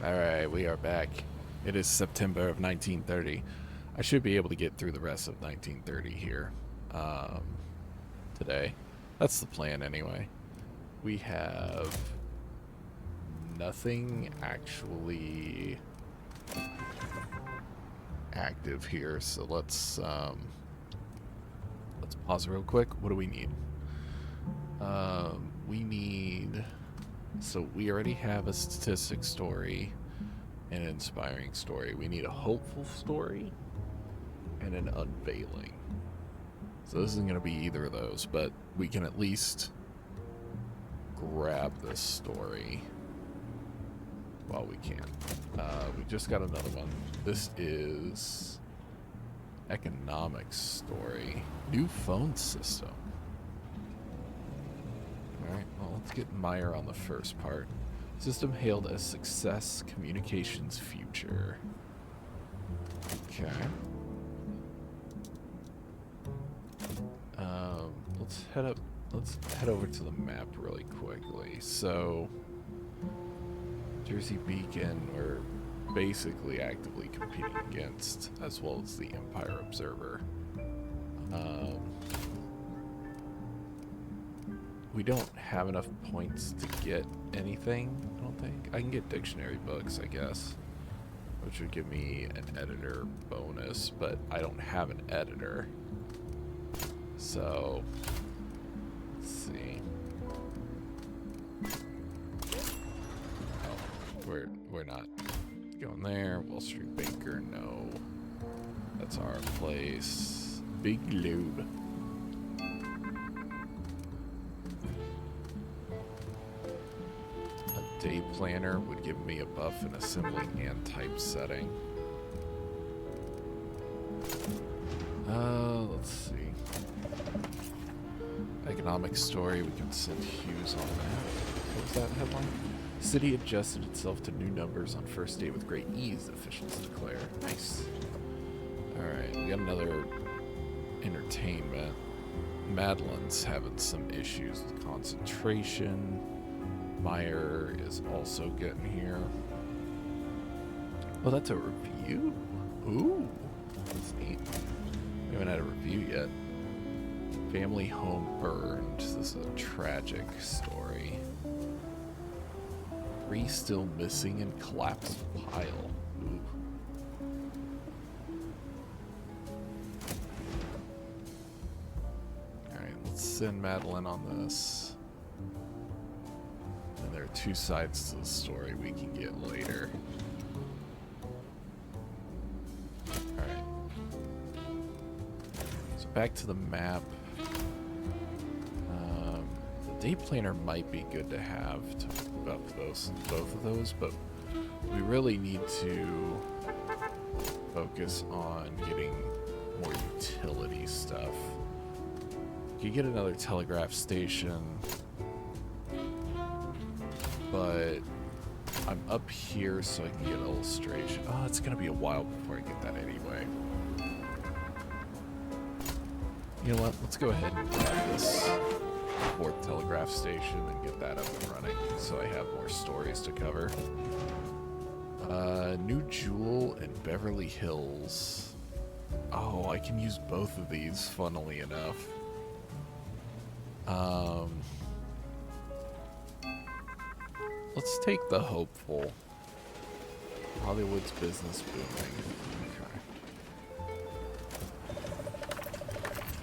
Alright, we are back. It is September of 1930. I should be able to get through the rest of 1930 here today. That's the plan anyway. We have nothing actually active here, so let's pause real quick. What do we need? We need... So we already have a statistic story and an inspiring story. We need a hopeful story and an unveiling. So this isn't going to be either of those, but we can at least grab this story while we can. We just got another one. This is economics story. New phone system. Alright, well, let's get Meyer on the first part. System hailed as success, communications future. Okay. Let's head over to the map really quickly. So, Jersey Beacon, we're basically actively competing against, as well as the Empire Observer. We don't have enough points to get anything, I don't think. I can get dictionary books, I guess, which would give me an editor bonus, but I don't have an editor. So, let's see. Oh, we're not going there. Wall Street Baker, no. That's our place. Big Lube. Day planner would give me a buff in assembling and typesetting. Let's see. Economic story, we can send Hughes on that. What was that headline? City adjusted itself to new numbers on first day with great ease, officials declare. Nice. Alright, we got another entertainment. Madeline's having some issues with concentration. Meyer is also getting here. Oh, that's a review? Ooh, that's neat. We haven't had a review yet. Family home burned. This is a tragic story. 3 still missing in collapsed pile. Ooh. Alright, let's send Madeline on this. There are 2 sides to the story we can get later. Alright. So back to the map. The day planner might be good to have to move up both of those, but we really need to focus on getting more utility stuff. You get another telegraph station, but I'm up here so I can get an illustration. Oh, it's gonna be a while before I get that anyway. You know what? Let's go ahead and grab this 4th telegraph station and get that up and running so I have more stories to cover. New Jewel in Beverly Hills. Oh, I can use both of these, funnily enough. Let's take the hopeful. Hollywood's business booming. Okay.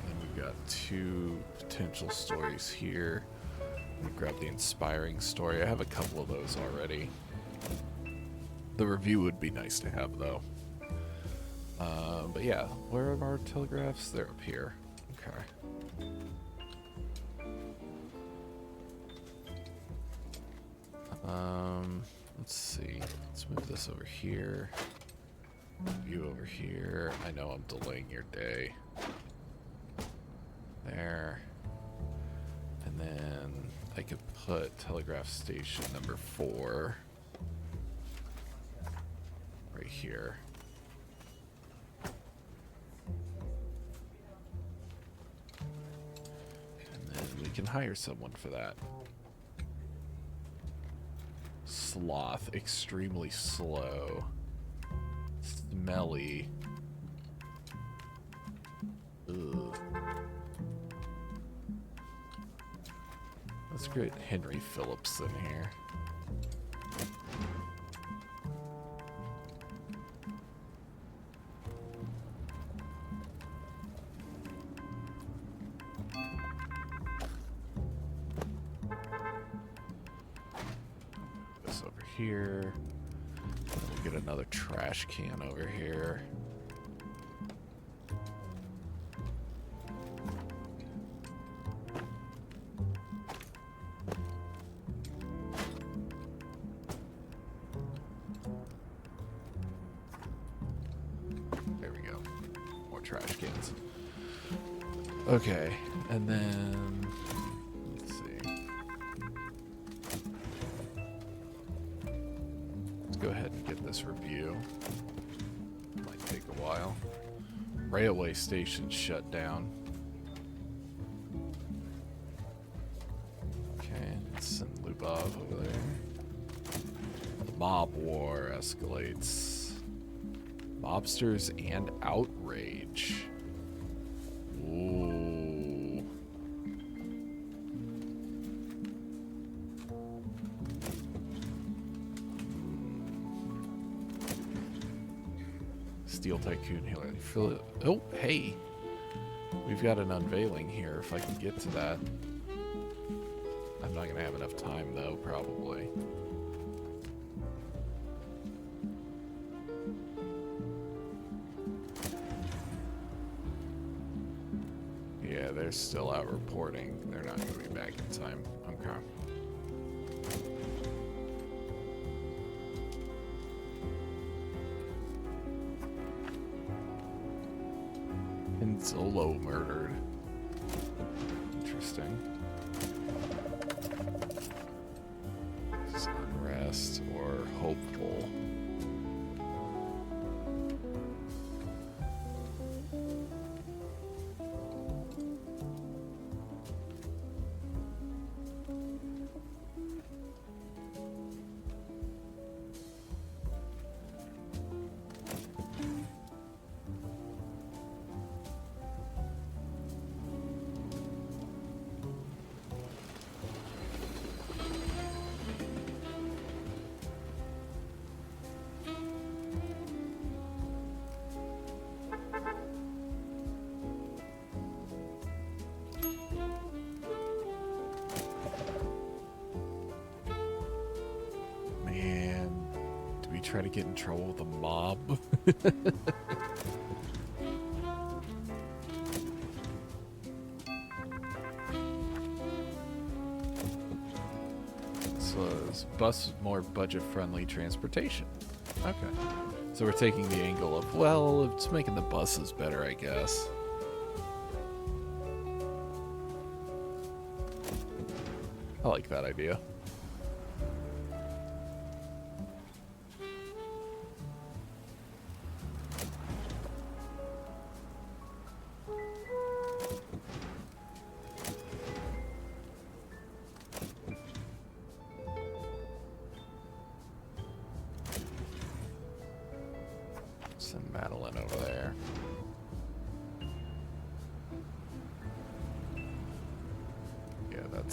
Then we've got 2 potential stories here. I'm gonna grab the inspiring story. I have a couple of those already. The review would be nice to have, though. But yeah, where are our telegraphs? They're up here. Okay. Let's see. Let's move this over here. You over here. I know I'm delaying your day. There. And then I could put telegraph station number 4 right here. And then we can hire someone for that. Sloth, extremely slow. Smelly. Ugh. Let's get Henry Phillips in here. This over here. We'll get another trash can over here. Okay, and then let's see. Let's go ahead and get this review. Might take a while. Railway station shut down. Okay, let's send Lubov over there. The mob war escalates. Mobsters and outrage. Ooh. Steel Tycoon Hillary. Oh, hey. We've got an unveiling here if I can get to that. I'm not going to have enough time though, probably. Yeah, they're still out reporting. They're not going to be back in time. Okay. And Zolo murdered. Interesting. Is unrest or hopeful? Try to get in trouble with the mob. So it's bus more budget-friendly transportation. Okay. So we're taking the angle of, well, it's making the buses better, I guess. I like that idea.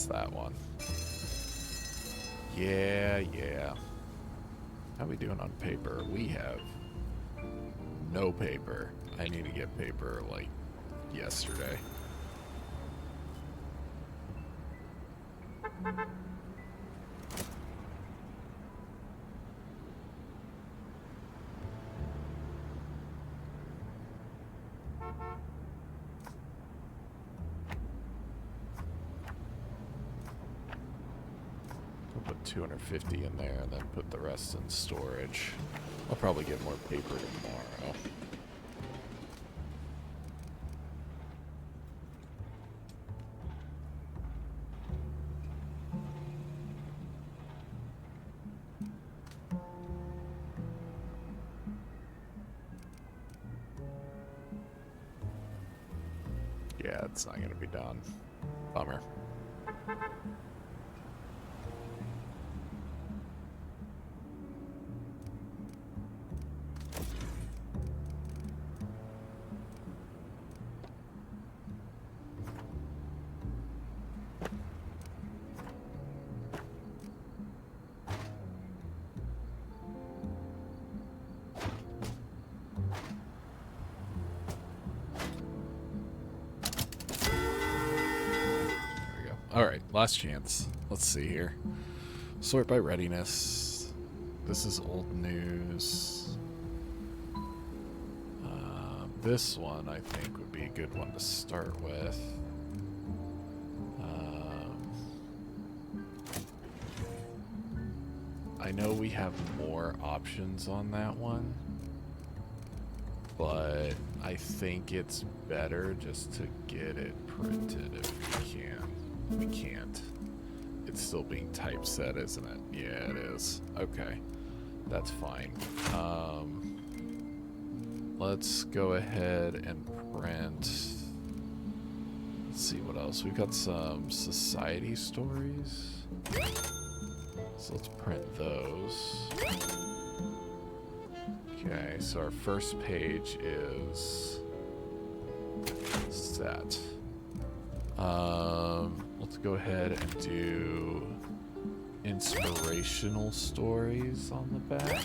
That one. Yeah. How are we doing on paper? We have no paper. I need to get paper like yesterday. Put 250 in there and then put the rest in storage. I'll probably get more paper tomorrow. Yeah, it's not gonna be done. Bummer. Alright, last chance. Let's see here. Sort by readiness. This is old news. This one, I think, would be a good one to start with. I know we have more options on that one, but I think it's better just to get it printed if we can. We can't. It's still being typeset, isn't it? Yeah, it is. Okay. That's fine. Let's go ahead and print. Let's see what else. We've got some society stories. So let's print those. Okay, so our first page is set. Let's go ahead and do inspirational stories on the back.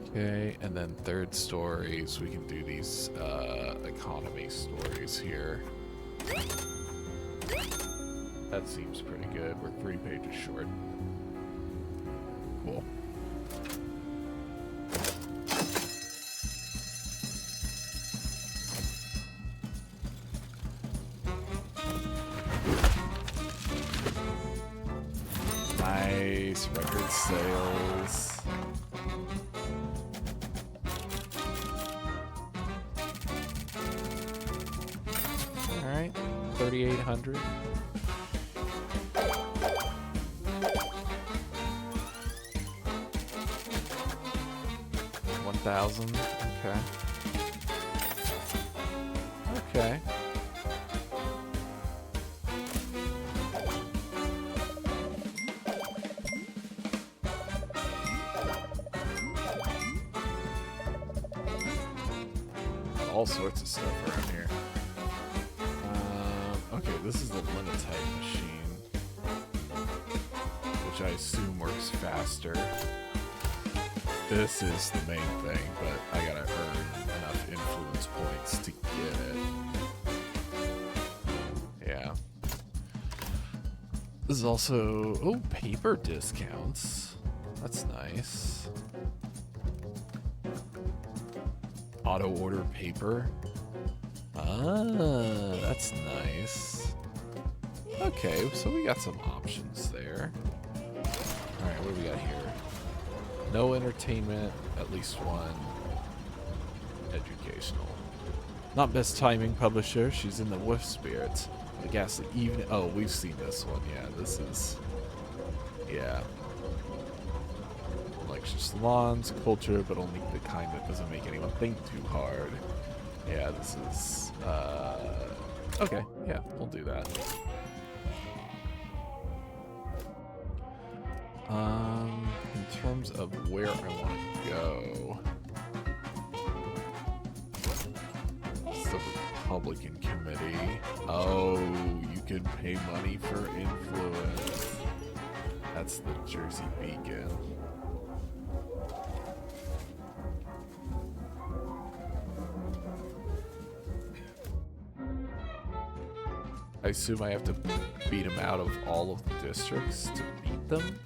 Okay, and then third stories, we can do these economy stories here. That seems pretty good. We're 3 pages short. Cool. Nice record sales. All right, 3,800. 1,000. Okay. Okay. All sorts of stuff around here. Okay, this is the linotype machine, which I assume works faster. This is the main thing, but I gotta earn enough influence points to get it. Yeah. This is also... oh, paper discounts. That's nice. Auto order paper. Ah, that's nice. Okay, so we got some options there. Alright, what do we got here? No entertainment, at least one. Educational. Not best timing publisher, she's in the wolf spirits. The ghastly evening. Oh, we've seen this one, yeah. This is... yeah. Lecture salons, culture, but only the kind that doesn't make anyone think too hard. Yeah, this is... okay, yeah, we'll do that. In terms of where I want to go... it's the Republican Committee. Oh, you can pay money for influence. That's the Jersey Beacon. I assume I have to beat them out of all of the districts to beat them?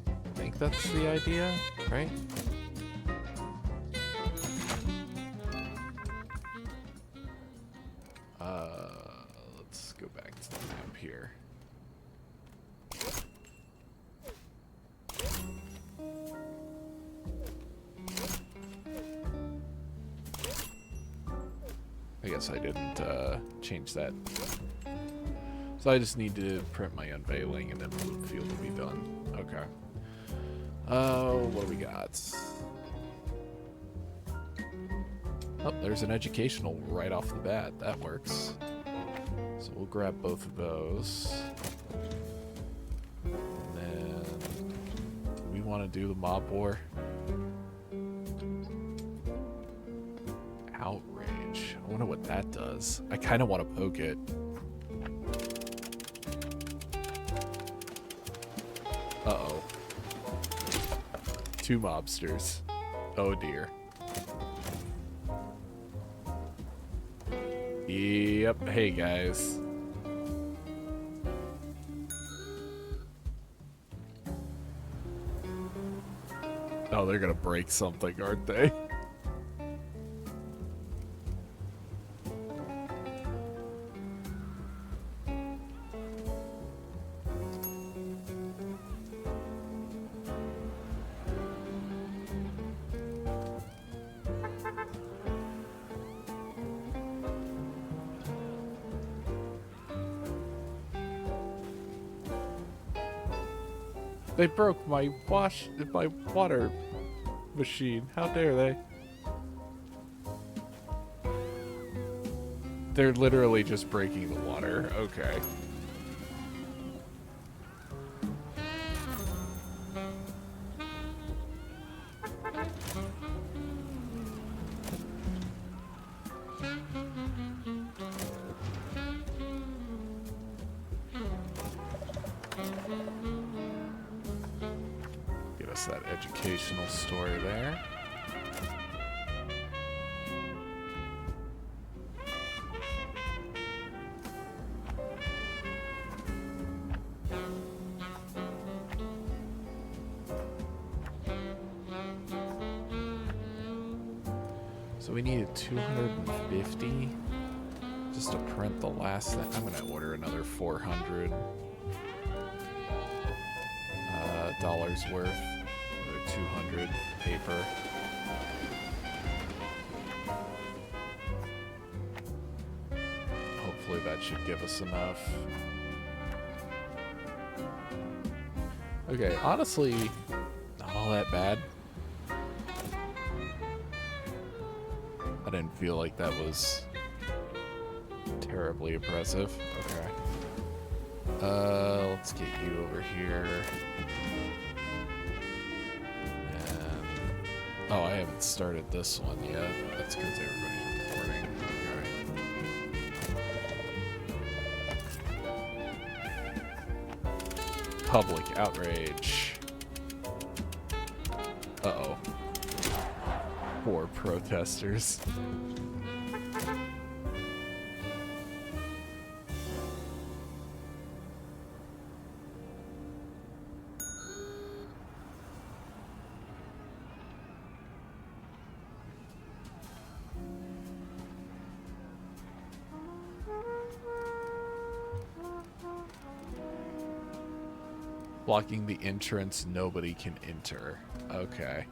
I think that's the idea, right? Let's go back to the map here. I guess I didn't change that. So I just need to print my unveiling and then Bloomfield will be done. Okay. What do we got? Oh, there's an educational right off the bat. That works. So we'll grab both of those. And then we want to do the mob war. Outrage. I wonder what that does. I kind of want to poke it. Uh-oh. 2 mobsters. Oh dear. Yep. Hey guys. Oh, they're gonna break something, aren't they? They broke my water machine. How dare they? They're literally just breaking the water. Okay. Get us that educational story there. So we needed 250 just to print the last thing. I'm gonna order another 400 dollars worth, another 200 paper. Hopefully that should give us enough. Okay, honestly, not all that bad. I didn't feel like that was terribly impressive. Okay. Let's get you over here. And oh, I haven't started this one yet. That's because everybody's reporting. Okay. Public outrage. Uh-oh. Poor protesters. Blocking the entrance, nobody can enter. Okay.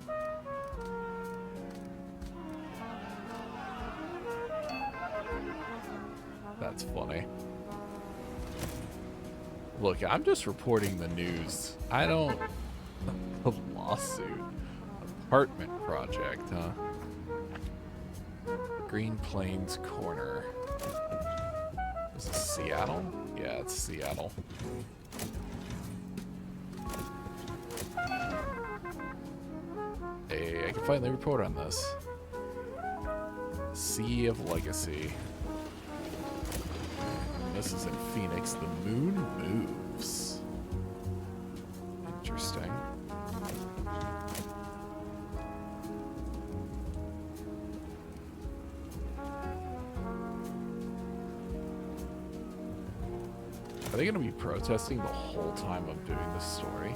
That's funny. Look, I'm just reporting the news. I don't... A lawsuit. Apartment project, huh? Green Plains Corner. Is this Seattle? Yeah, it's Seattle. Hey, I can finally report on this. Sea of Legacy. This is in Phoenix. The moon moves. Interesting. Are they going to be protesting the whole time I'm doing this story?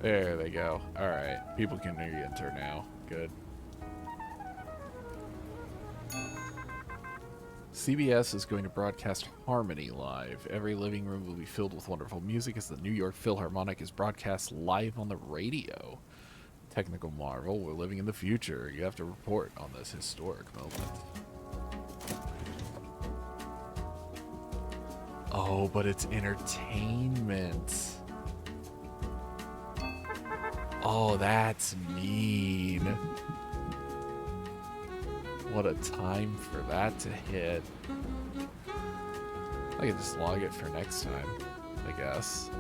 There they go. Alright. People can re-enter now. Good. CBS is going to broadcast Harmony live. Every living room will be filled with wonderful music as the New York Philharmonic is broadcast live on the radio. Technical marvel. We're living in the future. You have to report on this historic moment. Oh, but it's entertainment. Oh, that's mean. What a time for that to hit. I can just log it for next time, I guess.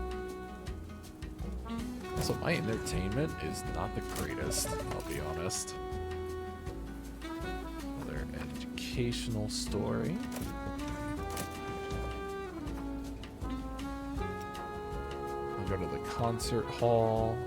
So my entertainment is not the greatest, I'll be honest. Another educational story. I'll go to the concert hall.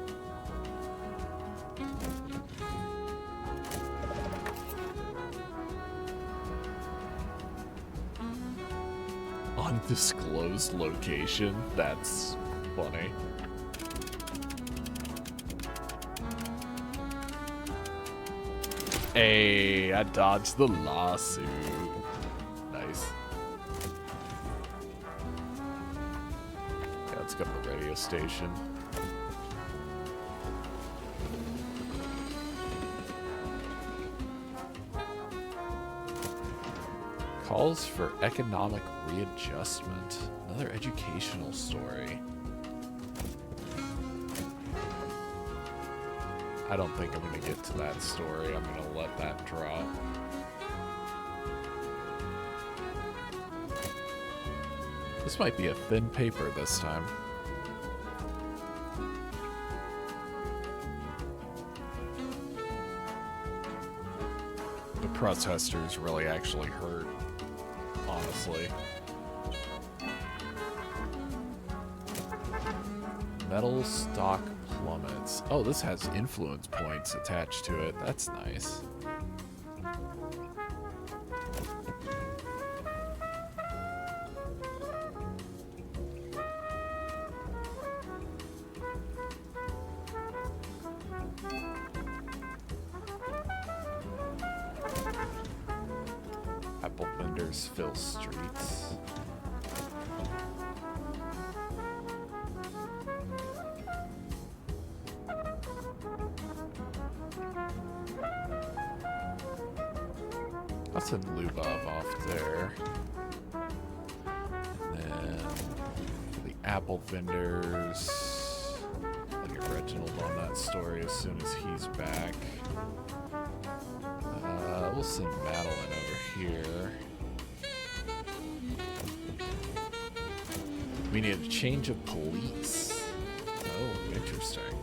undisclosed location. That's funny. Hey, I dodged the lawsuit. Nice. Yeah, let's go to the radio station. Calls for economic readjustment. Another educational story. I don't think I'm going to get to that story. I'm going to let that drop. This might be a thin paper this time. The protesters really actually hurt, honestly. Metal stock plummets. Oh, this has influence points attached to it. That's nice. Apple vendors fill streets. I'll send Lubov off there. And then the apple vendors. I'll get Reginald on that story as soon as he's back. We'll send Madeline over here. We need a change of police. Oh, interesting.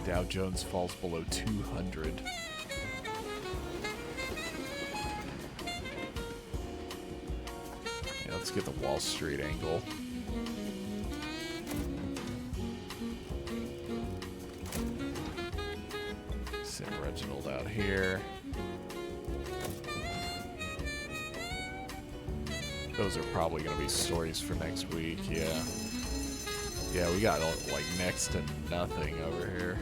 Dow Jones falls below 200. Yeah, let's get the Wall Street angle. Send Reginald out here. Those are probably going to be stories for next week, yeah. Yeah, we got like next to nothing over here.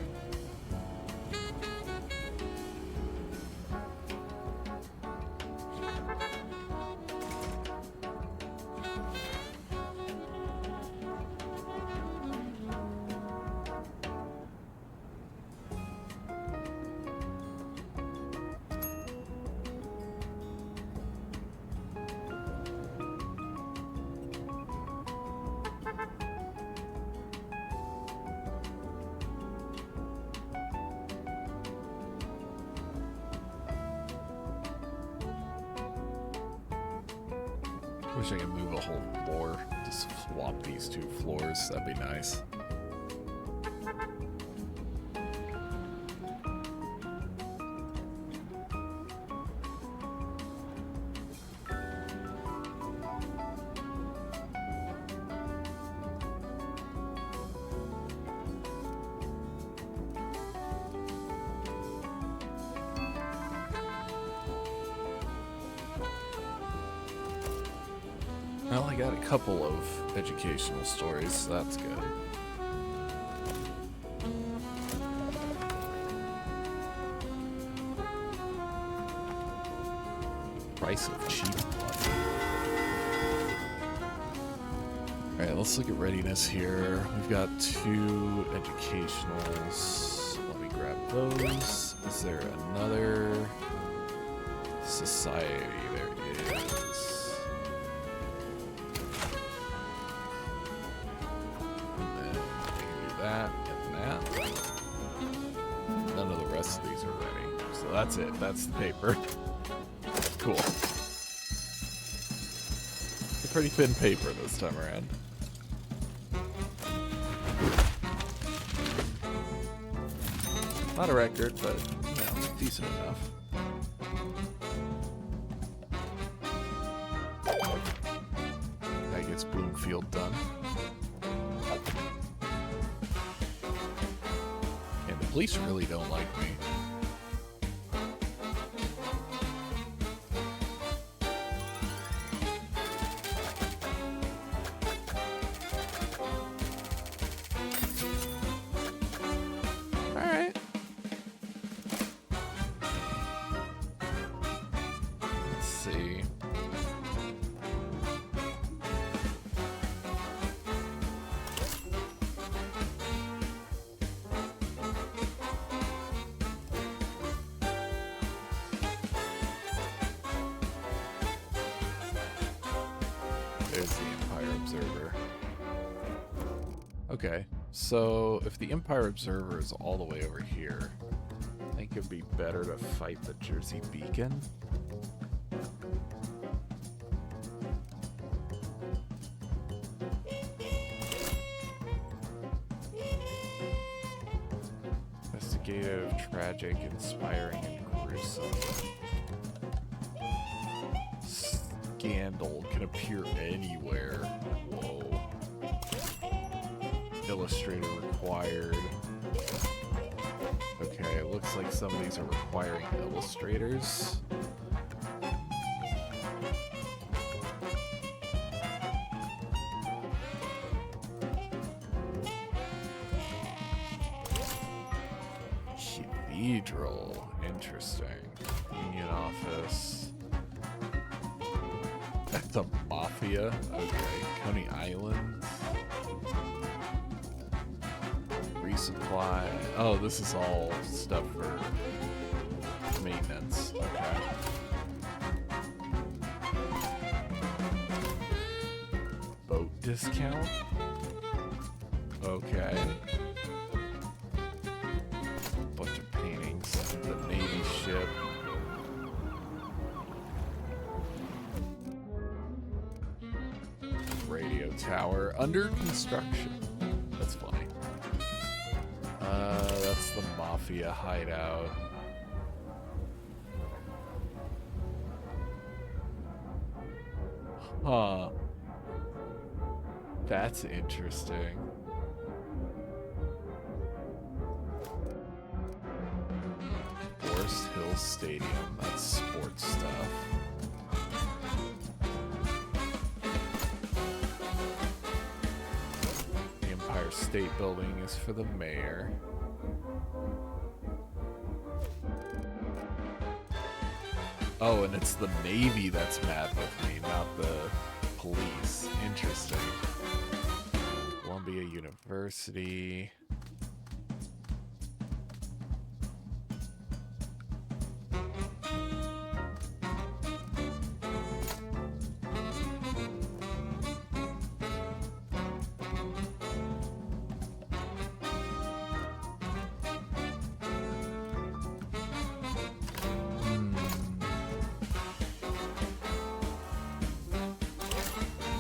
Wish I could move a whole floor. Just swap these two floors. That'd be nice. Well, I got a couple of educational stories, so that's good. Price of cheap blood. Alright, let's look at readiness here. We've got 2 educationals. Let me grab those. Is there another society? There is. That and that. None of the rest of these are ready. So that's it. That's the paper. Cool. A pretty thin paper this time around. Not a record, but you know, decent enough. That gets Bloomfield done. Police really don't like me. There's the Empire Observer. Okay, so if the Empire Observer is all the way over here, I think it'd be better to fight the Jersey Beacon. Investigative, tragic, inspiring, and gruesome. Scandal can appear anywhere. Whoa. Illustrator required. Okay, it looks like some of these are requiring illustrators. Cathedral. Interesting. Union office. The Mafia. Okay. Coney Island. Resupply. Oh, this is all stuff for maintenance. Okay. Boat discount. Okay. Bunch of paintings. The Navy ship. Radio tower under construction. That's funny. That's the Mafia hideout. Huh. That's interesting. Forest Hill Stadium. That's sports stuff. The Empire State Building is for the mayor. Oh, and it's the Navy that's mad with me, not the police. Interesting. Columbia University.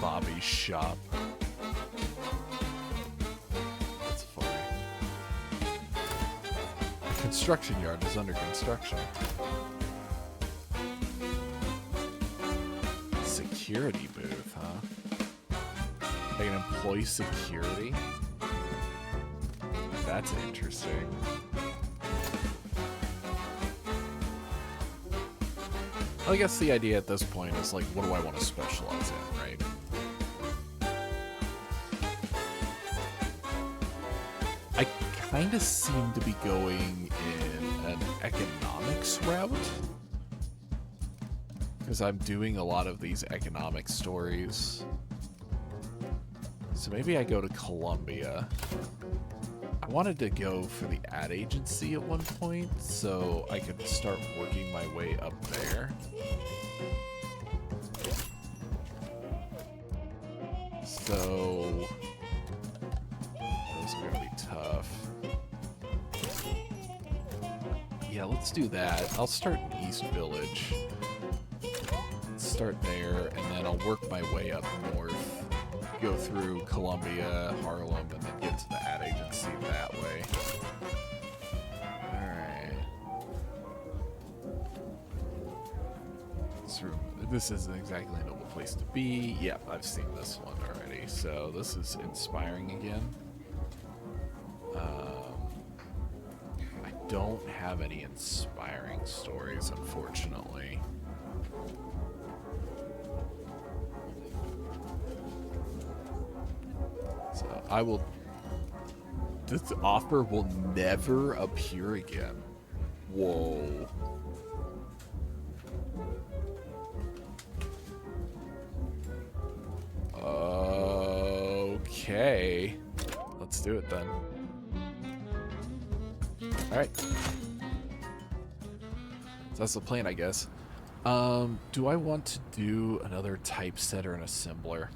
Bobby's shop. That's funny. The construction yard is under construction. Security booth, huh? Like an employee security? That's interesting. I guess the idea at this point is like, what do I want to specialize in, right? I kind of seem to be going in an economics route, because I'm doing a lot of these economic stories. So maybe I go to Columbia. I wanted to go for the ad agency at one point, so I could start working my way up there. So those are going to be tough. Yeah, let's do that. I'll start in East Village. Start there, and then I'll work my way up north. Go through Columbia, Harlem, and then get to the ad agency that way. Alright. This isn't exactly a noble place to be. Yep, I've seen this one already. So this is inspiring again. I don't have any inspiring stories, unfortunately. So I will... This offer will never appear again. Whoa. Okay. Let's do it then. Alright. So that's the plan, I guess. Do I want to do another typesetter and assembler?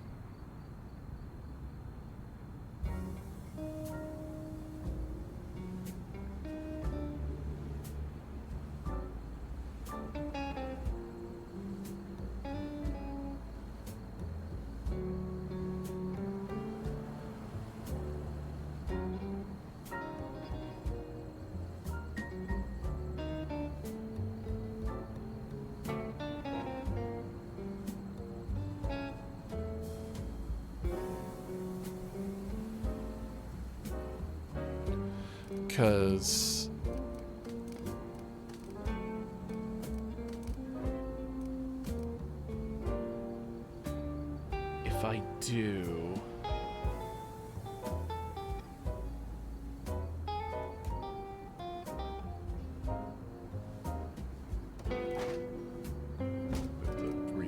Because if I do...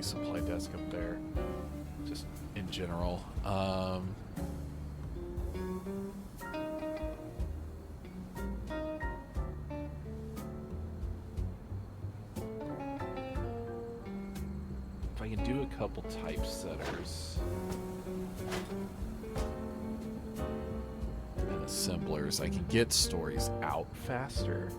Supply desk up there, just in general. If I can do a couple typesetters and assemblers, I can get stories out faster.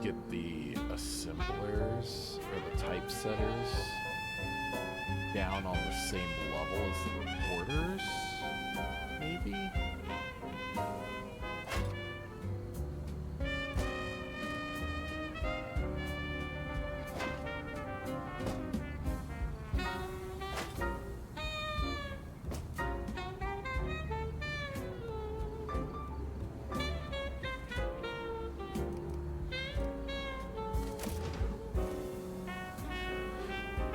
Get the assemblers or the typesetters down on the same level as the reporters, maybe?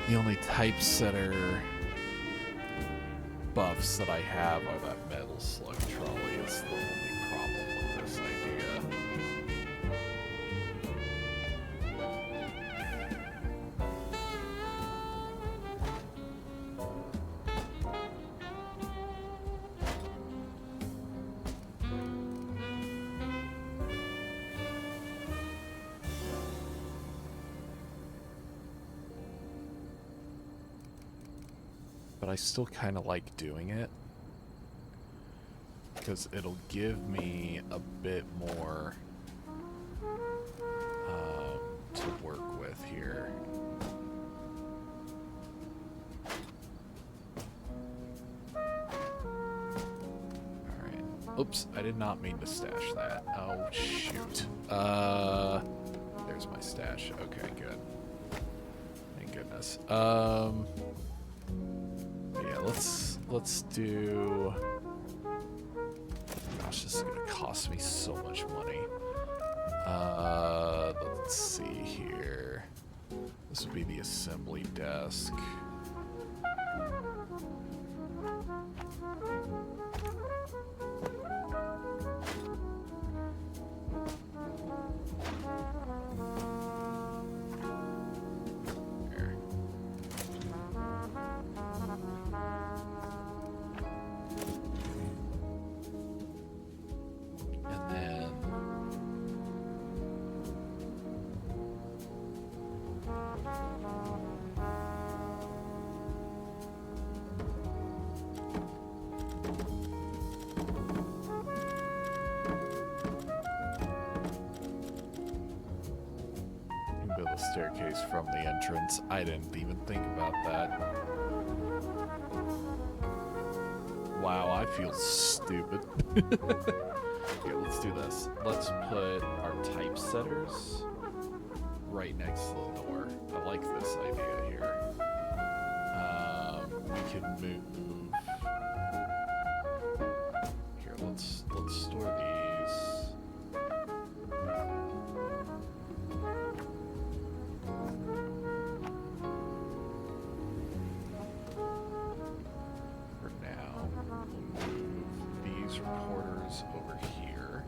The only typesetter buffs that I have are that metal slug trolley. It's the only problem with this idea. But I still kind of like doing it because it'll give me a bit more to work with here. Alright. Oops, I did not mean to stash that. Oh, shoot. There's my stash. Okay, good. Thank goodness. Let's do... Gosh, this is gonna cost me so much money. Let's see here. This would be the assembly desk. Staircase from the entrance. I didn't even think about that. Wow, I feel stupid. Okay, let's do this. Let's put our typesetters right next to the door. I like this idea here. We can move. Here, let's store these. reporters over here.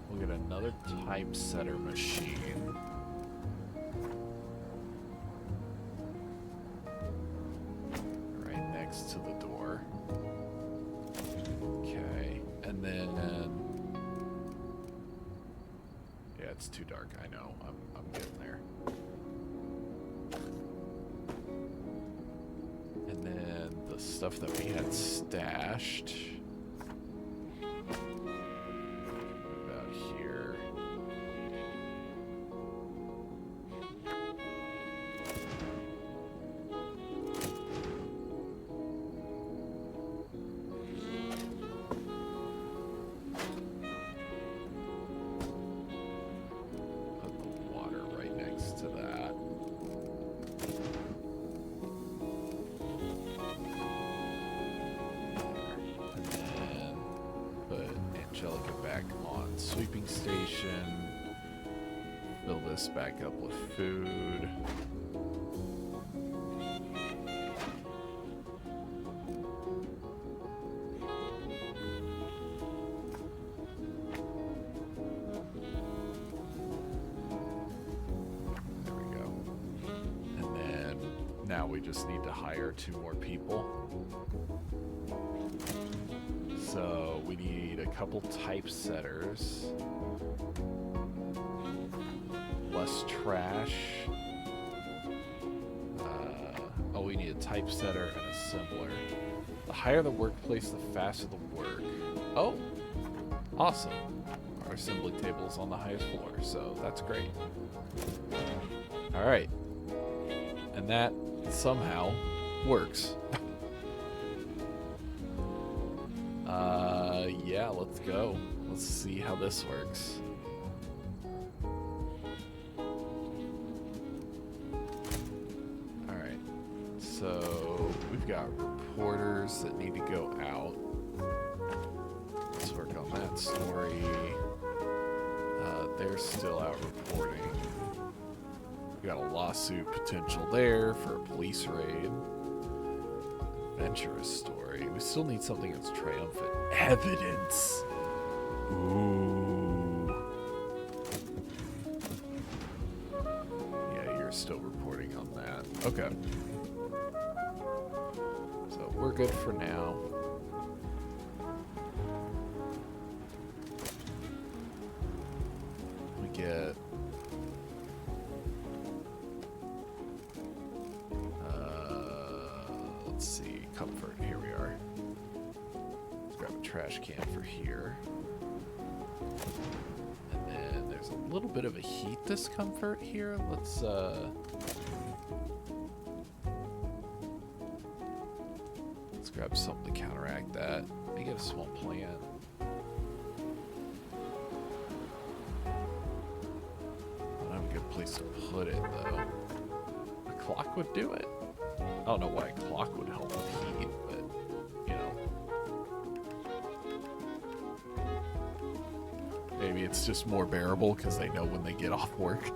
We'll get another typesetter machine. Right next to the door. Okay, and then... yeah, it's too dark, I know. I'm getting there. And then the stuff that we had stashed. About here. Put the water right next to that. Angelica back on sweeping station. Fill this back up with food. There we go. And then now we just need to hire 2 more people. So we need a couple typesetters, less trash. Oh, we need a typesetter and assembler. The higher the workplace, the faster the work. Oh, awesome. Our assembly table is on the highest floor, so that's great. All right. And that somehow works. Yeah, let's go. Let's see how this works. Alright, so we've got reporters that need to go out. Let's work on that story. They're still out reporting. We got a lawsuit potential there for a police raid. Adventurous story. We still need something that's triumphant. Evidence. Ooh. Yeah, you're still reporting on that. Okay. So we're good for now. We get... let's see. Comfort. Here we are. Let's grab a trash can for here. And then there's a little bit of a heat discomfort here. Let's grab something to counteract that. Maybe get a small plant. I don't have a good place to put it though. A clock would do it. I don't know why a clock would help with heat, but, you know. Maybe it's just more bearable because they know when they get off work.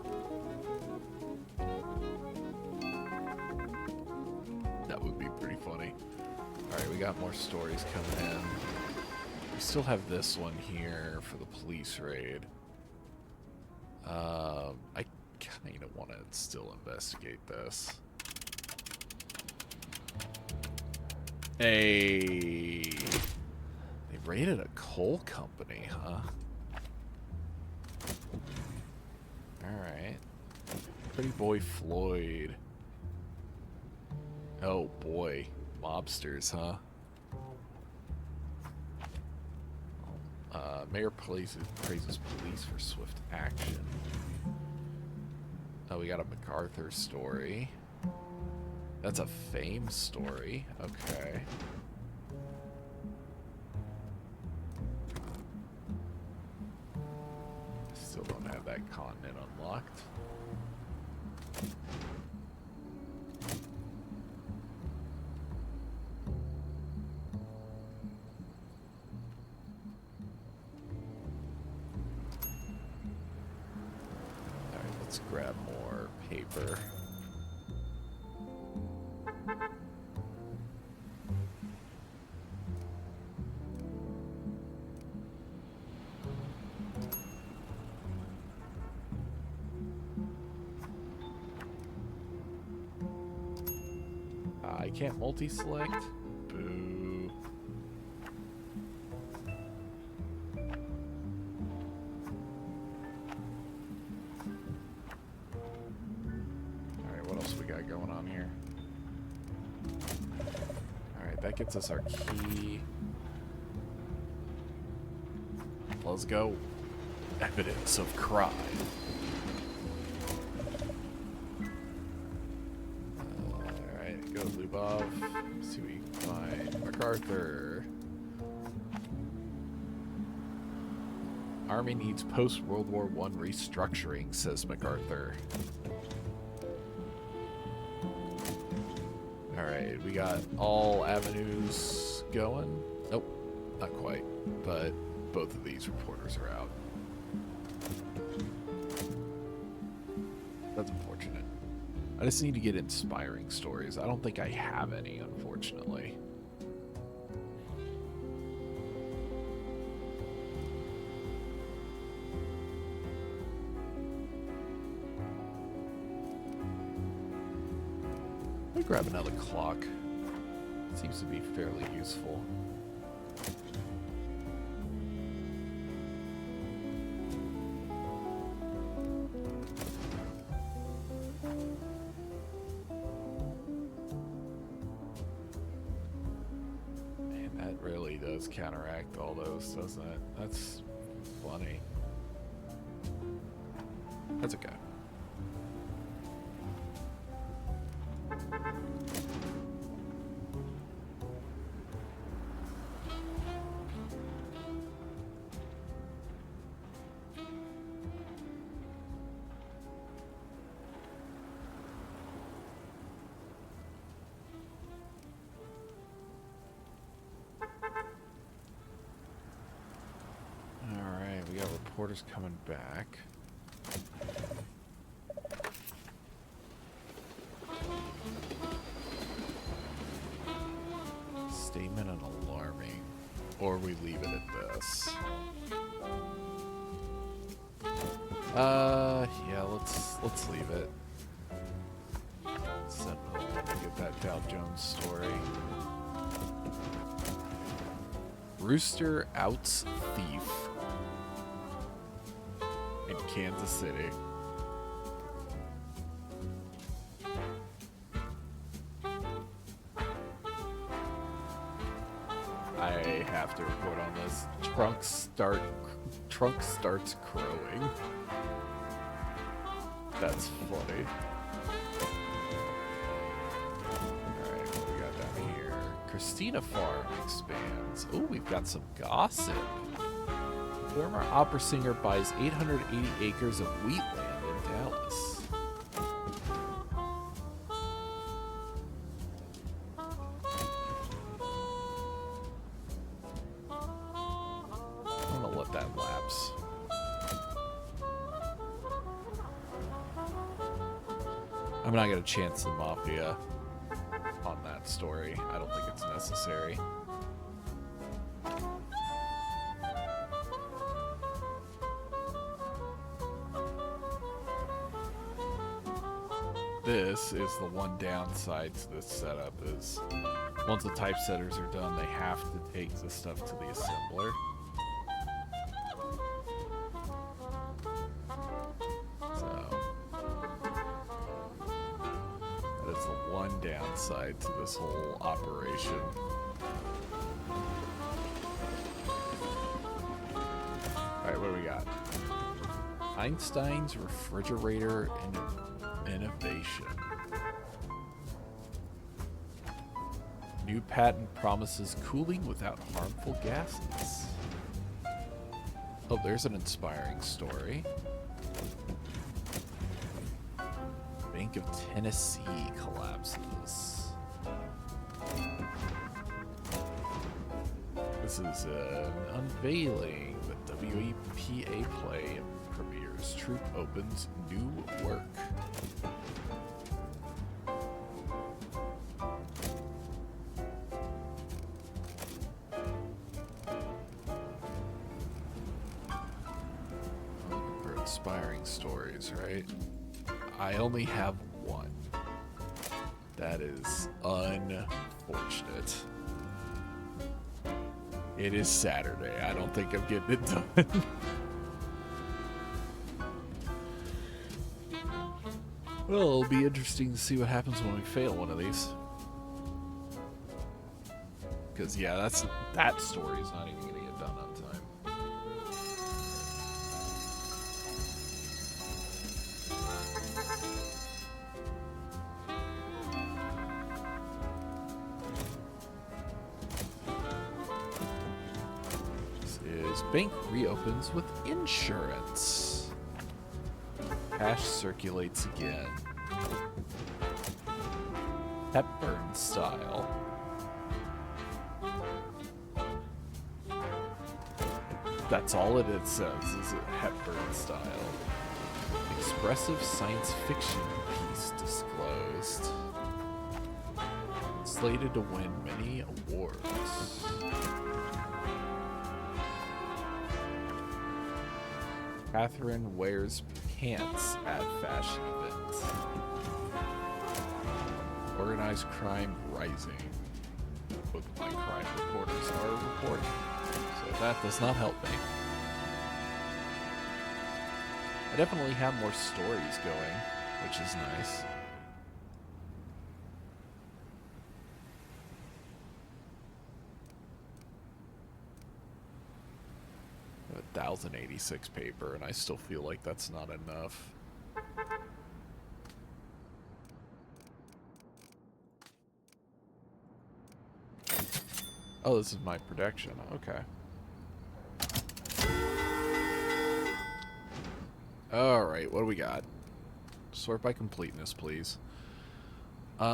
That would be pretty funny. Alright, we got more stories coming in. We still have this one here for the police raid. I kind of want to still investigate this. Hey, they raided a coal company, huh? Alright. Pretty boy Floyd. Oh boy. Mobsters, huh? Mayor praises police for swift action. Oh, we got a MacArthur story. That's a fame story. Okay. Still don't have that continent unlocked. Alright, let's grab more paper. I can't multi-select? Boo. Alright, what else we got going on here? Alright, that gets us our key. Let's go. Evidence of crime. Alright, go to Lubov. See what you can find. MacArthur. Army needs post-World War I restructuring, says MacArthur. Alright, we got all avenues going. Nope, not quite. But both of these reporters are out. That's unfortunate. I just need to get inspiring stories. I don't think I have any, unfortunately. Let me grab another clock. Seems to be fairly useful. Counteract all those, doesn't it? That's funny. That's okay. Reporters coming back. Statement and alarming. Or we leave it at this. Yeah, let's leave it. Sentinel, get that Dow Jones story. Rooster outs thief in Kansas City. I have to report on this. Trunk starts crowing. That's funny. Alright, what we got down here? Christina Farm expands. Oh, we've got some gossip. Former opera singer buys 880 acres of wheat land in Dallas. I'm gonna let that lapse. I'm not gonna chance the mafia on that story. I don't think it's necessary. This is the one downside to this setup is once the typesetters are done, they have to take the stuff to the assembler. So that is the one downside to this whole operation. Alright, what do we got? Einstein's refrigerator innovation. New patent promises cooling without harmful gases. Oh, there's an inspiring story. Bank of Tennessee collapses. This is an unveiling. The WEPA play premieres. Troop opens new work. Inspiring stories, right? I only have one. That is unfortunate. It is Saturday. I don't think I'm getting it done. Well, it'll be interesting to see what happens when we fail one of these. Because, yeah, that story's not even going to get done on time. This is bank reopens with insurance. Cash circulates again. Hepburn style. That's all it says, is it Hepburn style. Expressive science fiction piece disclosed. Slated to win many awards. Catherine wears pants at fashion event. Organized crime rising. Book my crime reporters are reporting. So that does not help me. I definitely have more stories going, which is nice. I have 1,086 paper, and I still feel like that's not enough. Oh, this is my production. Okay. Alright, what do we got? Sort by completeness, please. We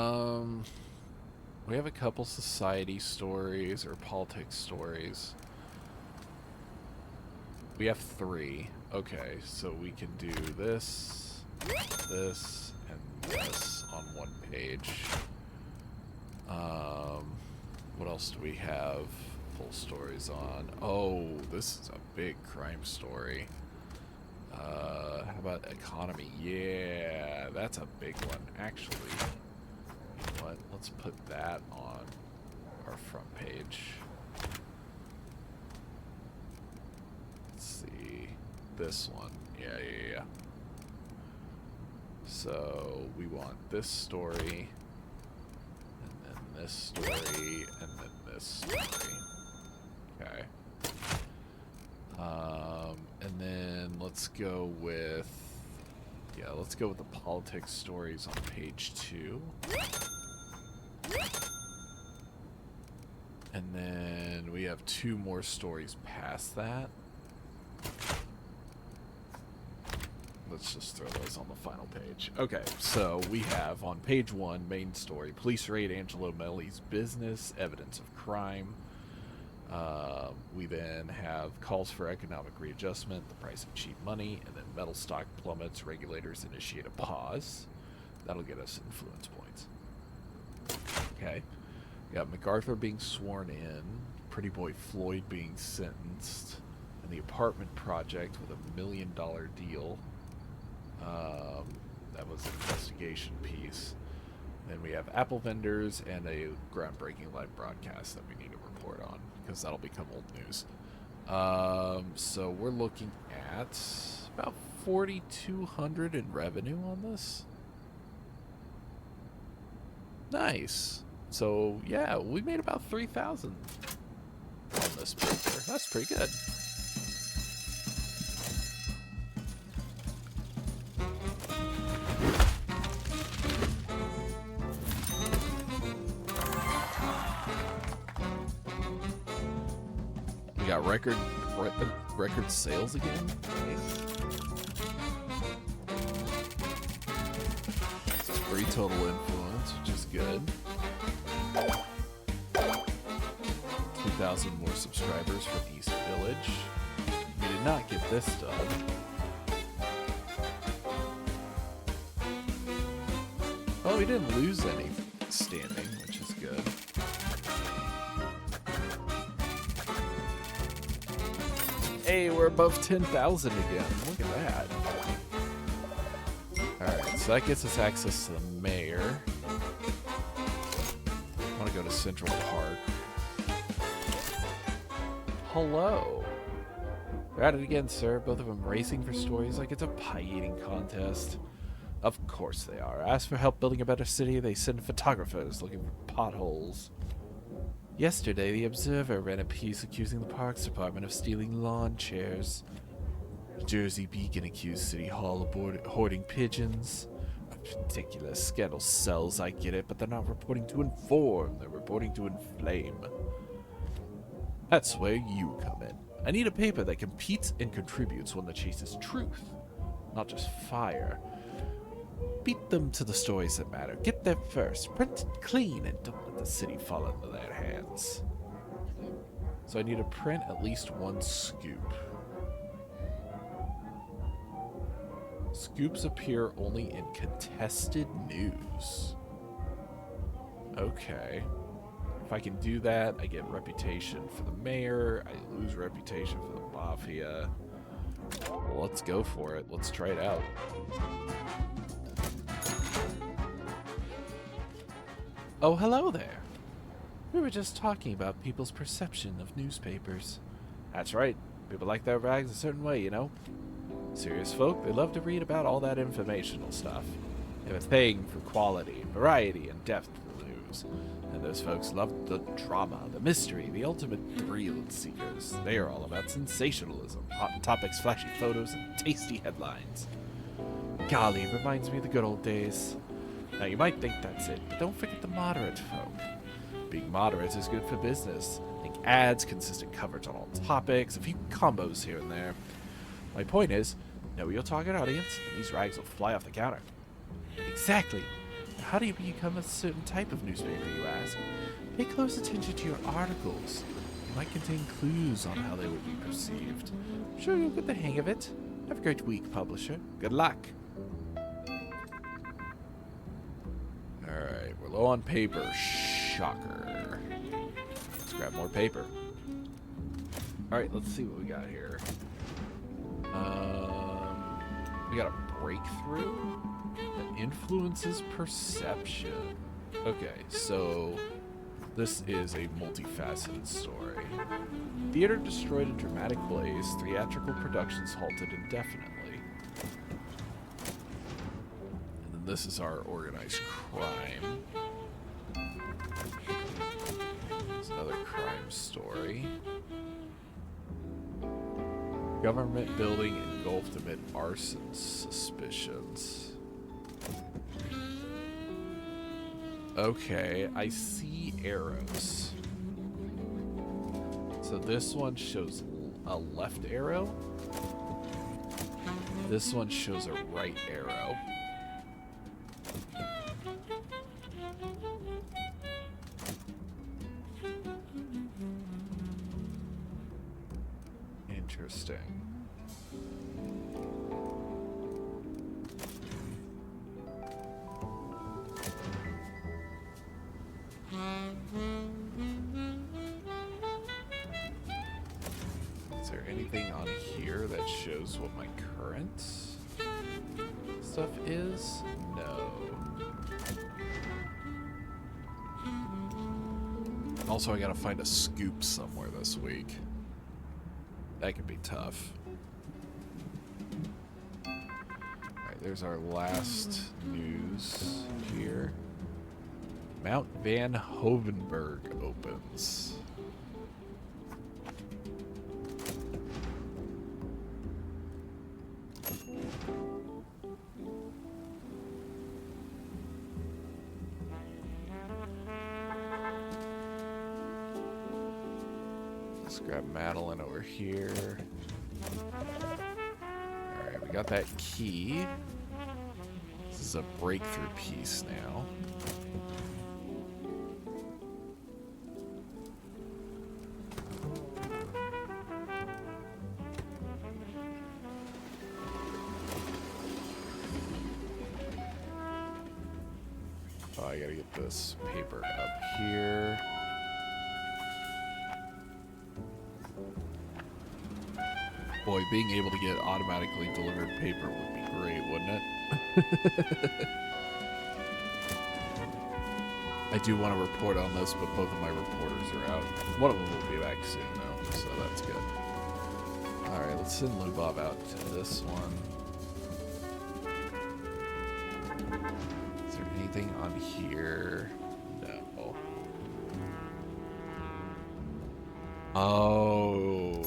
have a couple society stories or politics stories. We have 3. Okay, so we can do this, this, and this on one page. What else do we have full stories on? Oh, this is a big crime story. How about economy? Yeah, that's a big one. Actually, you know what? Let's put that on our front page. Let's see. This one. Yeah. So, we want this story, and then this story, and then this story. Okay. And then let's go with, let's go with the politics stories on page 2. And then we have 2 more stories past that. Let's just throw those on the final page. Okay, so we have on page 1, main story, police raid Angelo Melli's business, evidence of crime. We then have calls for economic readjustment, the price of cheap money, and then metal stock plummets, regulators initiate a pause. That'll get us influence points. Okay. We got MacArthur being sworn in, Pretty Boy Floyd being sentenced, and the apartment project with $1 million deal. That was an investigation piece. Then we have Apple vendors and a groundbreaking live broadcast that we need to report on, because that'll become old news. So we're looking at about 4,200 in revenue on this. Nice. So yeah, we made about 3,000 on this paper. That's pretty good. We got record sales again. Nice. 3 total influence, which is good. 2,000 more subscribers from East Village. We did not get this done. Oh, we didn't lose any standing, which is good. Hey, we're above 10,000 again. Look at that. Alright, so that gets us access to the mayor. go to Central Park. Hello. They're at it again, sir. Both of them racing for stories like it's a pie-eating contest. Of course they are. Ask for help building a better city, they send photographers looking for potholes. Yesterday, the Observer ran a piece accusing the Parks Department of stealing lawn chairs. Jersey Beacon accused City Hall of hoarding pigeons. Ridiculous. Scandal sells, I get it, but they're not reporting to inform. They're reporting to inflame. That's where you come in. I need a paper that competes and contributes one that chases truth, not just fire. Beat them to the stories that matter. Get there first. Print it clean and don't let the city fall into their hands. So I need to print at least one scoop. Scoops appear only in contested news. Okay. If I can do that, I get reputation for the mayor. I lose reputation for the mafia. Well, let's go for it. Let's try it out. Oh, hello there. We were just talking about people's perception of newspapers. That's right. People like their rags a certain way, you know? Serious folk, they love to read about all that informational stuff. They have a thing for quality, variety, and depth to the news. And those folks love the drama, the mystery, the ultimate thrill seekers. They are all about sensationalism, hot topics, flashy photos, and tasty headlines. Golly, reminds me of the good old days. Now, you might think that's it, but don't forget the moderate folk. Being moderate is good for business. Think ads, consistent coverage on all topics, a few combos here and there. My point is, know your target audience, and these rags will fly off the counter. Exactly. How do you become a certain type of newspaper, you ask? Pay close attention to your articles. They might contain clues on how they would be perceived. I'm sure you'll get the hang of it. Have a great week, publisher. Good luck. Alright, we're low on paper. Shocker. Let's grab more paper. Alright, let's see what we got here. We got a breakthrough that influences perception. Okay, so this is a multifaceted story. Theater destroyed in dramatic blaze, theatrical productions halted indefinitely. And then this is our organized crime. It's another crime story. Government building engulfed amid arson suspicions. Okay, I see arrows. So this one shows a left arrow. This one shows a right arrow. Interesting. Is there anything on here that shows what my current stuff is? No. Also, I gotta find a scoop somewhere this week. That could be tough. Alright, there's our last news here. Mount Van Hovenberg opens. Let's grab Madeline over here. Alright, we got that key. This is a breakthrough piece now. Oh, I gotta get this paper up here. Boy, being able to get automatically delivered paper would be great, wouldn't it? I do want to report on this, but both of my reporters are out. One of them will be back soon, though, so that's good. Alright, let's send Lubob out to this one. Is there anything on here? No. Oh.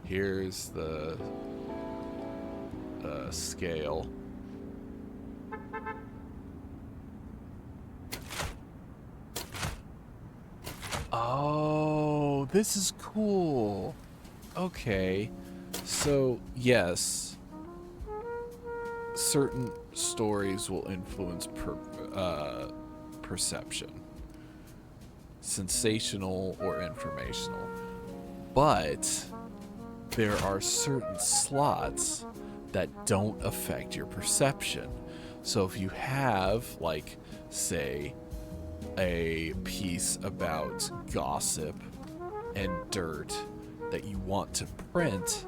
Here's the scale. Oh, this is cool. Okay. So, yes. Certain stories will influence perception. Sensational or informational. But there are certain slots that don't affect your perception. So if you have, like, say, a piece about gossip and dirt that you want to print,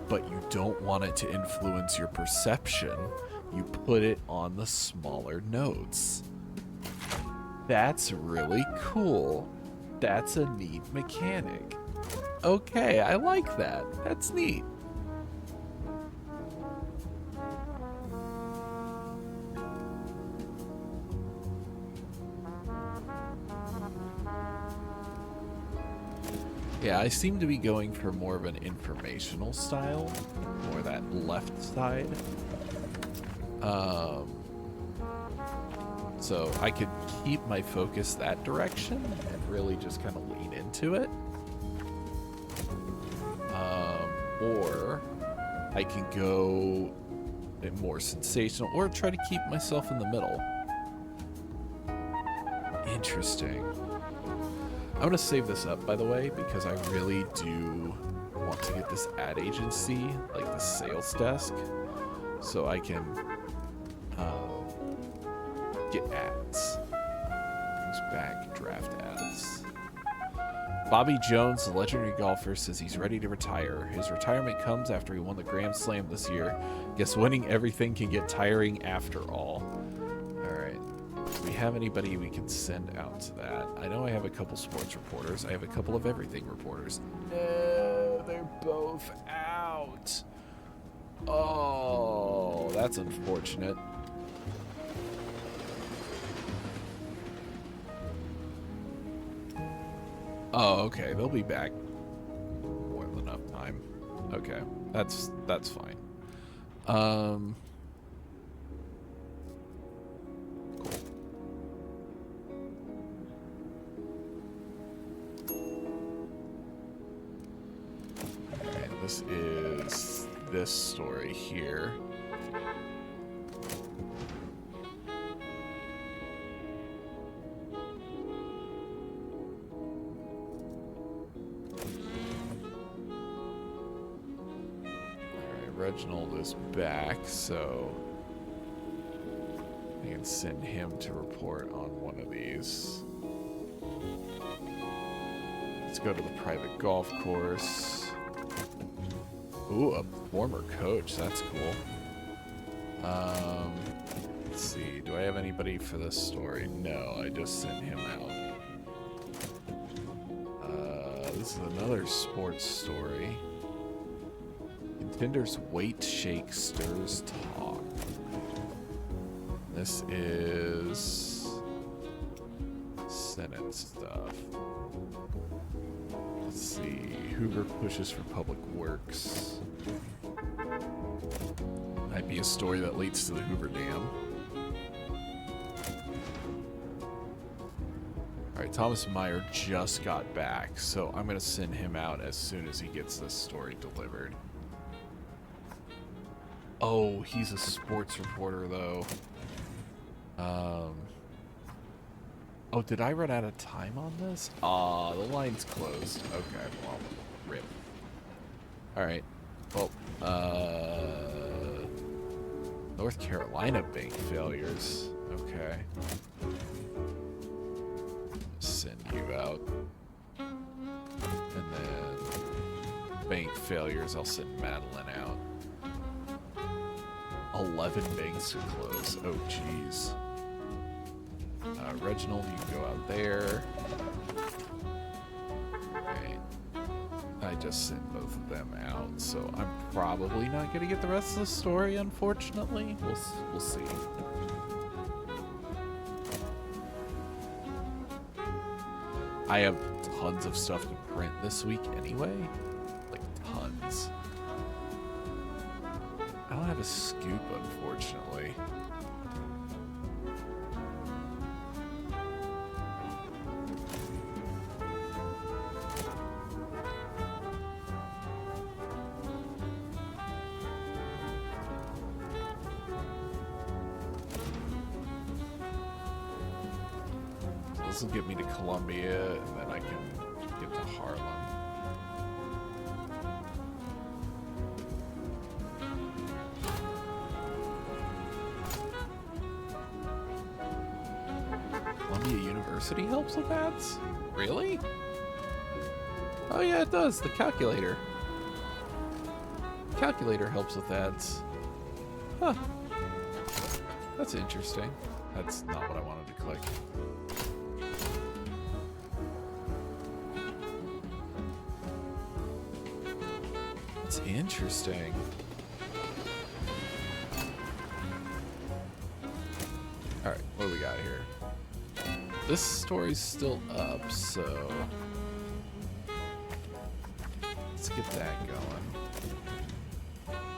but you don't want it to influence your perception, you put it on the smaller notes. That's really cool. That's a neat mechanic. Okay, I like that. That's neat. Yeah, I seem to be going for more of an informational style, or that left side. So I could keep my focus that direction and really just kind of lean into it. Or I can go more sensational, or try to keep myself in the middle. Interesting. I'm going to save this up, by the way, because I really do want to get this ad agency, like the sales desk, so I can get ads. Brings back draft ads. Bobby Jones, the legendary golfer, says he's ready to retire. His retirement comes after he won the Grand Slam this year. Guess winning everything can get tiring after all. Alright. Do we have anybody we can send out to that? I know I have a couple sports reporters. I have a couple of everything reporters. No, they're both out. Oh, that's unfortunate. Oh, okay. They'll be back more than enough time. Okay, that's fine. Cool. And this is this story here. Reginald is back, so I can send him to report on one of these. Let's go to the private golf course. Ooh, a former coach. That's cool. Let's see. Do I have anybody for this story? No, I just sent him out. This is another sports story. Contenders weight shake stirs talk. This is Senate stuff. Let's see. Hoover pushes for public works. Might be a story that leads to the Hoover Dam. Alright, Thomas Meyer just got back, so I'm going to send him out as soon as he gets this story delivered. Oh, he's a sports reporter, though. Oh, did I run out of time on this? Ah, the line's closed. Okay, well, rip. Alright. Well, North Carolina bank failures. Okay. Send you out. And then bank failures, I'll send Madeline out. 11 banks to close. Oh, jeez. Reginald, you can go out there. Alright. I just sent both of them out, so I'm probably not going to get the rest of the story, unfortunately. We'll see. I have tons of stuff to print this week anyway. Like, tons. I don't have a scoop, unfortunately. This will get me to Columbia, and then I can get to Harlem. Columbia University helps with ads? Really? Oh yeah, it does. The calculator. Calculator helps with ads. Huh. That's interesting. That's not what I wanted to click. That's interesting. Alright, what do we got here? This story's still up, so let's get that going.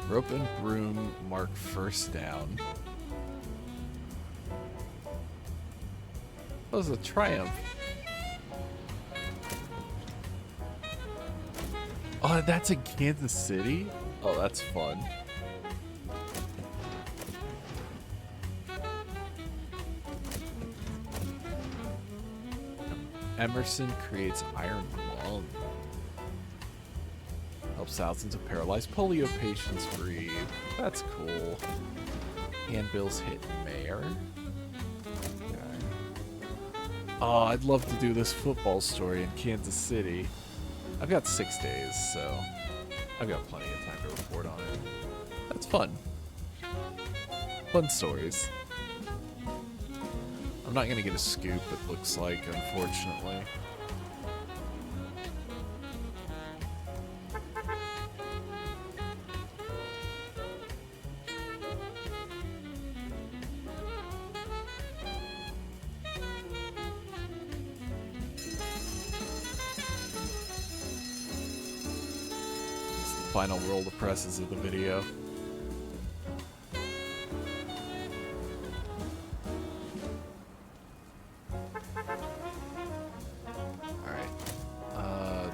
Rope and broom mark first down. That was a triumph. Oh, that's in Kansas City? Oh, that's fun. Emerson creates iron lung. Helps thousands of paralyzed polio patients breathe. That's cool. Handbills hit mayor. Okay. Oh, I'd love to do this football story in Kansas City. I've got 6 days, so I've got plenty of time to report on it. That's fun. Fun stories. I'm not going to get a scoop, it looks like, unfortunately. It's the final roll of presses of the video.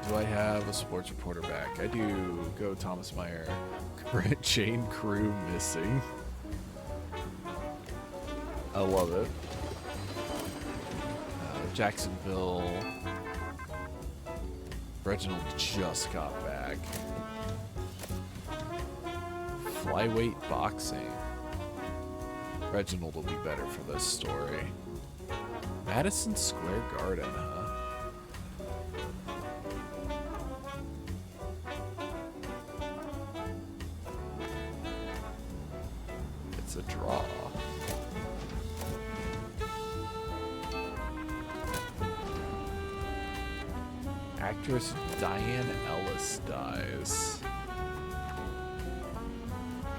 Do I have a sports reporter back? I do. Go Thomas Meyer. Current chain crew missing. I love it. Jacksonville. Reginald just got back. Flyweight boxing. Reginald will be better for this story. Madison Square Garden, huh? It's a draw. Actress Diane Ellis dies.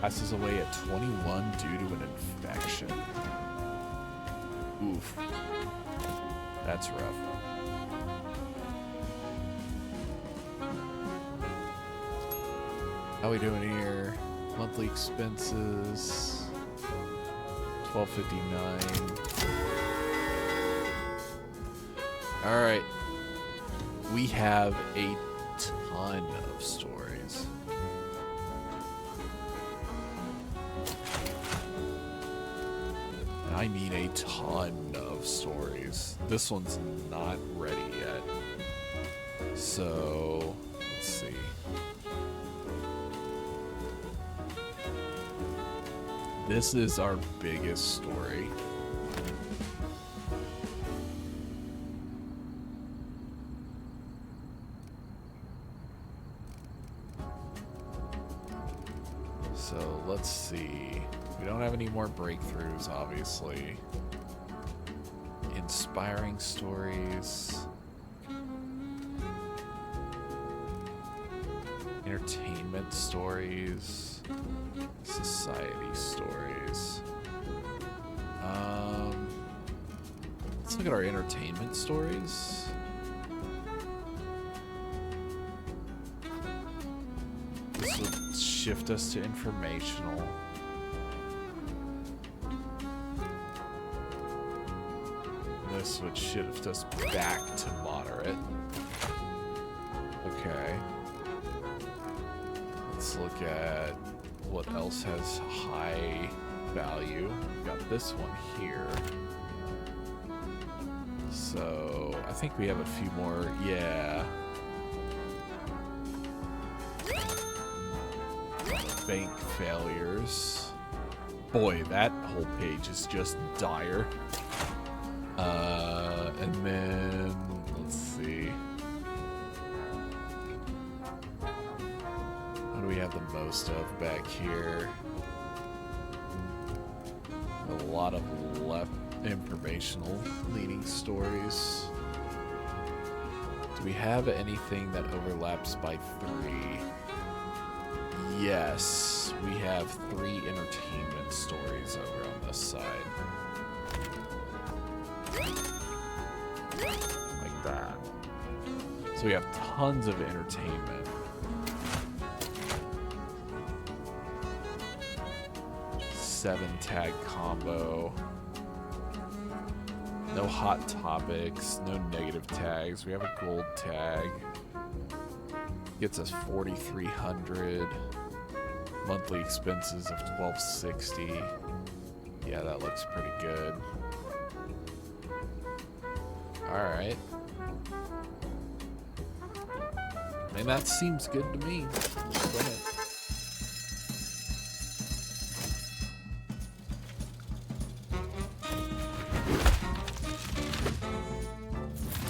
Passes away at 21 due to an infection. Oof. That's rough. How we doing here? Monthly expenses. $12.59. All right. We have a ton of stories. And I mean a ton of stories. This one's not ready yet. So, let's see. This is our biggest story. So let's see. We don't have any more breakthroughs, obviously, in inspiring stories, entertainment stories, society stories. Let's look at our entertainment stories. This will shift us to informational. This would shift us back to moderate. Okay. Let's look at what else has high value. We've got this one here. So I think we have a few more. Yeah. Bank failures. Boy, that whole page is just dire. And then let's see. What do we have the most of back here? A lot of left informational leading stories. Do we have anything that overlaps by 3? Yes, we have 3 entertainment stories over on this side. Like that. So we have tons of entertainment. Seven tag combo. No hot topics, no negative tags. We have a gold tag. Gets us 4,300. Monthly expenses of 1,260. Yeah, that looks pretty good. Alright. I mean, that seems good to me. Go ahead.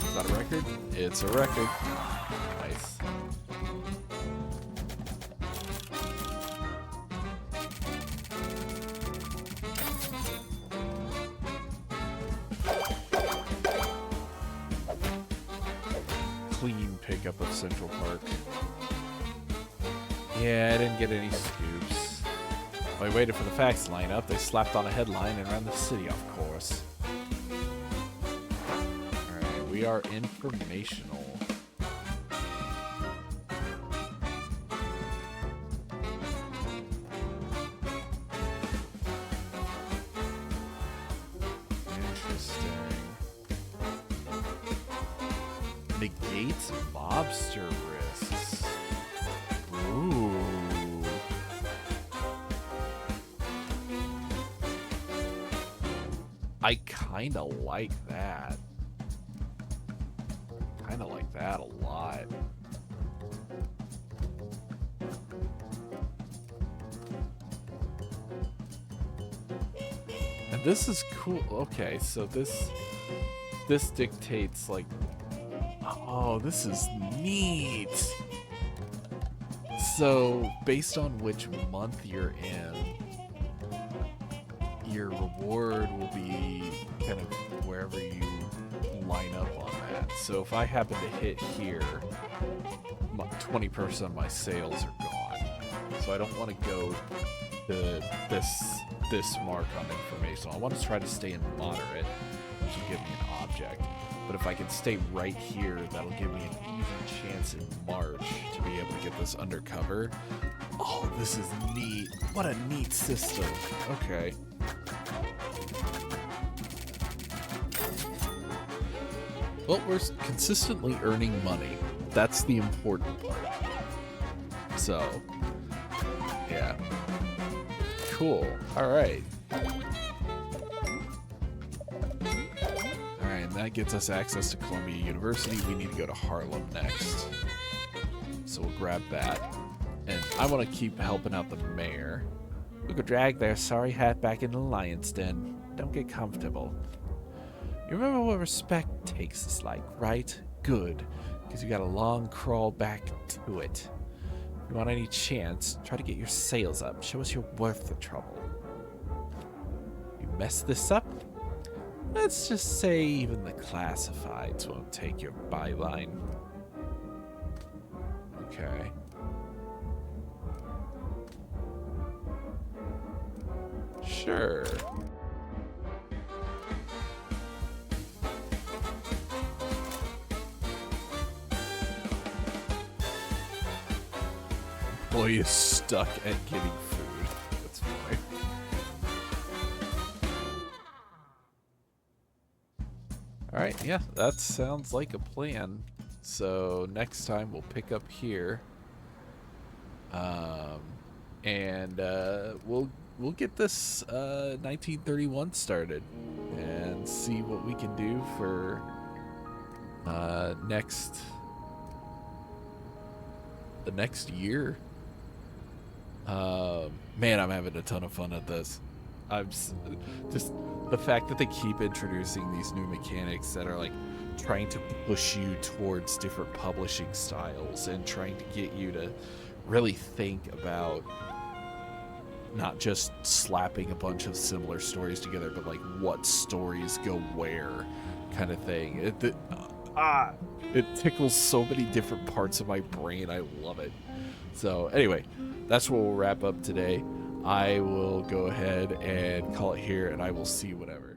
Is that a record? It's a record. Nice. Clean pickup of Central Park. Yeah, I didn't get any scoops. While I waited for the facts to line up, they slapped on a headline and ran the city off course. Alright, we are informational. Negates mobster risks. Ooh. I kinda like that. Kinda like that a lot. And this is cool. Okay, so this dictates like, oh, this is neat. So, based on which month you're in, your reward will be kind of wherever you line up on that. So if I happen to hit here, 20% of my sales are gone. So I don't want to go to this mark on information. I want to try to stay in moderate, which will give me an object. But if I can stay right here, that'll give me an even chance in March to be able to get this undercover. Oh, this is neat. What a neat system. Okay. Well, we're consistently earning money. That's the important part. So, yeah. Cool. All right. And that gets us access to Columbia University. We need to go to Harlem next. So we'll grab that. And I want to keep helping out the mayor. Look, a drag their sorry hat back in the lion's den. Don't get comfortable. You remember what respect takes us like, right? Good. Because you got a long crawl back to it. If you want any chance, try to get your sales up. Show us you're worth the trouble. You mess this up? Let's just say even the classifieds won't take your byline. Okay. Sure. Boy is stuck at getting food. That's funny. Alright, yeah, that sounds like a plan. So next time we'll pick up here. And we'll get this 1931 started and see what we can do for the next year. Man, I'm having a ton of fun at this. I'm just the fact that they keep introducing these new mechanics that are like trying to push you towards different publishing styles and trying to get you to really think about not just slapping a bunch of similar stories together, but like what stories go where, kind of thing. It tickles so many different parts of my brain. I love it. So anyway, that's where we'll wrap up today. I will go ahead and call it here, and I will see you whenever.